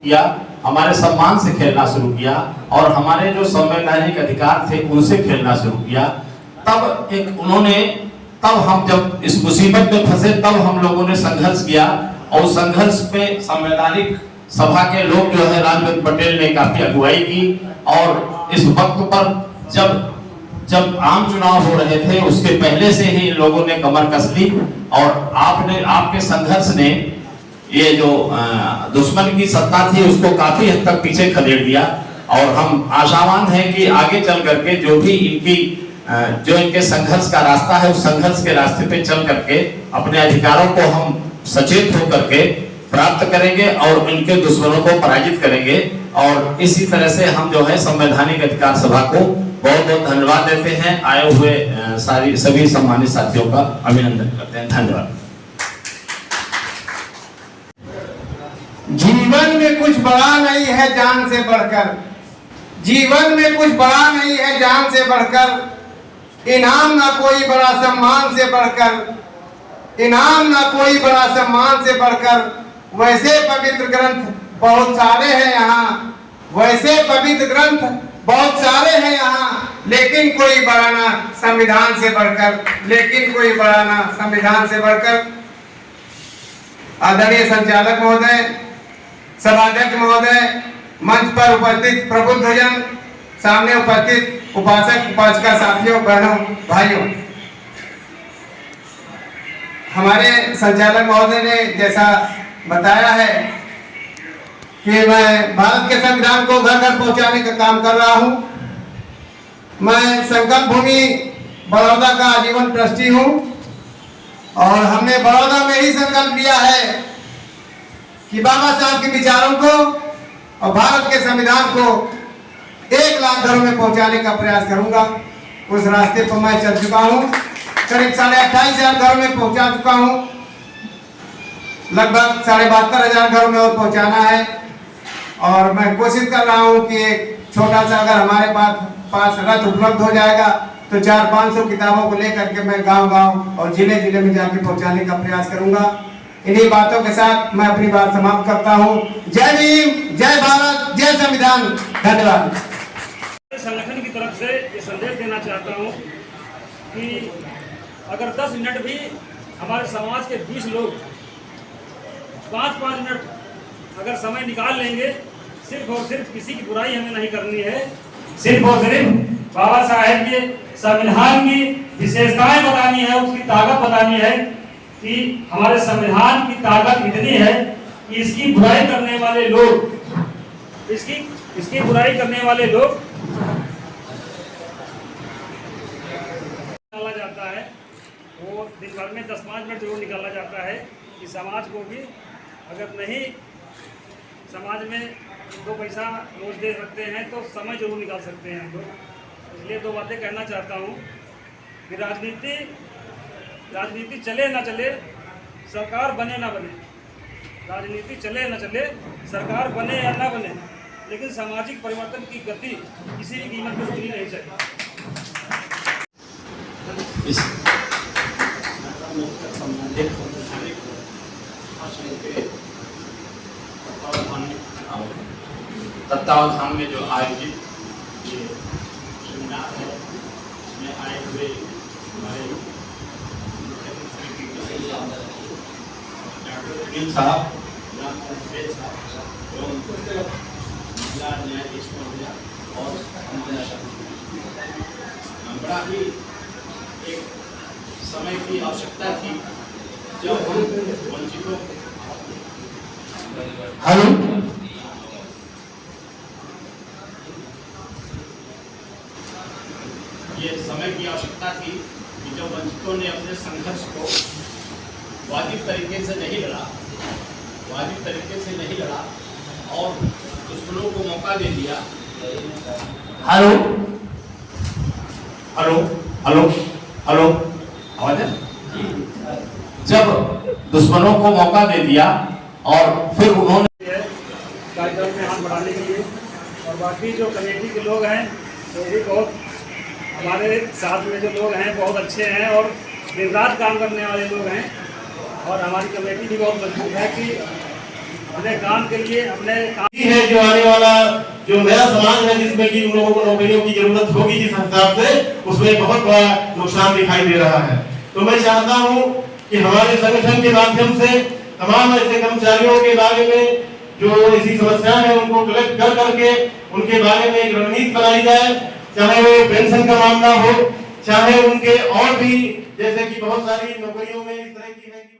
किया, हमारे सम्मान से खेलना शुरू किया और हमारे जो संवैधानिक अधिकार थे उनसे खेलना शुरू किया। तब हम जब इस मुसीबत में फंसे तब हम लोगों ने संघर्ष किया और संघर्ष पे संवैधानिक सभा के लोग जो है राजवंत पटेल ने काफी अगुवाई की और इस वक्त पर जब आम चुनाव हो रहे थे उसके पहले से ही लोगों ने कमर कस ली और आपके संघर्ष ने ये जो दुश्मन की सत्ता थी उसको काफी हद तक पीछे खदेड़ दिया और हम आशावान हैं कि आगे चल करके जो भी इनके संघर्ष का रास्ता है उस संघर्ष के रास्ते पे चल करके अपने अधिकारों को हम सचेत होकर के प्राप्त करेंगे और इनके दुश्मनों को पराजित करेंगे। और इसी तरह से हम जो है संवैधानिक अधिकार सभा को बहुत बहुत धन्यवाद देते हैं। आए हुए सभी सम्मानित साथियों का अभिनंदन करते हैं। धन्यवाद। जीवन में कुछ बड़ा नहीं है जान से बढ़कर, जीवन में कुछ बड़ा नहीं है जान से बढ़कर, इनाम ना कोई बड़ा सम्मान से बढ़कर, इनाम ना कोई बड़ा सम्मान से बढ़कर। वैसे पवित्र ग्रंथ बहुत सारे हैं यहाँ, वैसे पवित्र ग्रंथ बहुत सारे हैं यहाँ, लेकिन कोई बड़ा ना संविधान से बढ़कर, लेकिन कोई बड़ा ना संविधान से बढ़कर। आदरणीय संचालक महोदय, सभाध्यक्ष महोदय, मंच पर उपस्थित प्रबुद्धजन, सामने उपस्थित उपासक उपासिका साथियों, बहनों, भाइयों, हमारे संचालक महोदय ने जैसा बताया है कि मैं भारत के संविधान को घर घर पहुंचाने का काम कर रहा हूं। मैं संकल्प भूमि बड़ौदा का आजीवन ट्रस्टी हूं और हमने बड़ौदा में ही संकल्प लिया है कि बाबा साहब के विचारों को और भारत के संविधान को 1 लाख घरों में पहुंचाने का प्रयास करूंगा। उस रास्ते पर मैं चल चुका हूं, करीब 28,500 घरों में पहुंचा चुका हूं, लगभग 72,500 घरों में और पहुंचाना है। और मैं कोशिश कर रहा हूं कि एक छोटा सा अगर हमारे पास रथ उपलब्ध हो जाएगा तो 400-500 किताबों को लेकर के मैं गांव-गांव और जिले-जिले में जाके पहुंचाने का प्रयास करूंगा। इन्हीं बातों के साथ मैं अपनी बात समाप्त करता हूं। जय भीम, जय भारत, जय संविधान। धन्यवाद। संगठन की तरफ से ये संदेश देना चाहता हूं कि अगर 10 मिनट भी हमारे समाज के 20 लोग 5-5 मिनट अगर समय निकाल लेंगे, सिर्फ और सिर्फ किसी की बुराई हमें नहीं करनी है, सिर्फ और सिर्फ बाबा साहेब के संविधान की विशेषताएं बतानी है, उसकी ताकत बतानी है कि हमारे संविधान की ताकत इतनी है कि इसकी बुराई करने वाले लोग इसकी बुराई करने वाले लोग निकाला जाता है, वो दिन भर में 10-5 मिनट जरूर निकाला जाता है कि समाज को भी अगर नहीं समाज में 2 पैसा रोज दे सकते हैं तो समय जरूर निकाल सकते हैं हम लोग। इसलिए 2 बातें कहना चाहता हूँ कि राजनीति चले ना चले, सरकार बने ना बने, राजनीति चले ना चले, सरकार बने या ना बने, लेकिन सामाजिक परिवर्तन की गति किसी भी कीमत पर रुकनी नहीं चाहिए। तत्वावधान में जो आयोजित ये सेमिनार है उसमें आए हुए हमारे डॉक्टर साहब एवं महिला न्यायाधीश महोदया और बड़ा ही एक समय की आवश्यकता थी जब हम वंचितों ये समय की आवश्यकता थी कि जब वंचितों ने अपने संघर्ष को वाजिब तरीके से नहीं लड़ा और दुश्मनों को मौका दे दिया। हेलो हेलो हेलो हेलो आवाज है? जब दुश्मनों को मौका दे दिया और फिर उन्होंने कार्यक्रम में हाथ बढ़ाने के लिए, और बाकी जो कमेटी के लोग हैं वो भी बहुत हमारे साथ में जो लोग हैं बहुत अच्छे हैं और दिन रात काम करने वाले लोग हैं। और हमारी कमेटी भी बहुत मजबूत है कि अपने काम के लिए अपने काम है जो आने वाला जो नया समाज है जिसमें कि उन लोगों को नौकरियों की जरूरत होगी जिस हिसाब से उसमें बहुत बड़ा नुकसान दिखाई दे रहा है। तो मैं चाहता हूं कि हमारे संगठन के माध्यम से तमाम ऐसे कर्मचारियों के बारे में जो ऐसी समस्या है उनको कलेक्ट कर करके उनके बारे में एक रणनीति बनाई जाए, चाहे वो पेंशन का मामला हो, चाहे उनके और भी जैसे कि बहुत सारी नौकरियों में इस तरह की है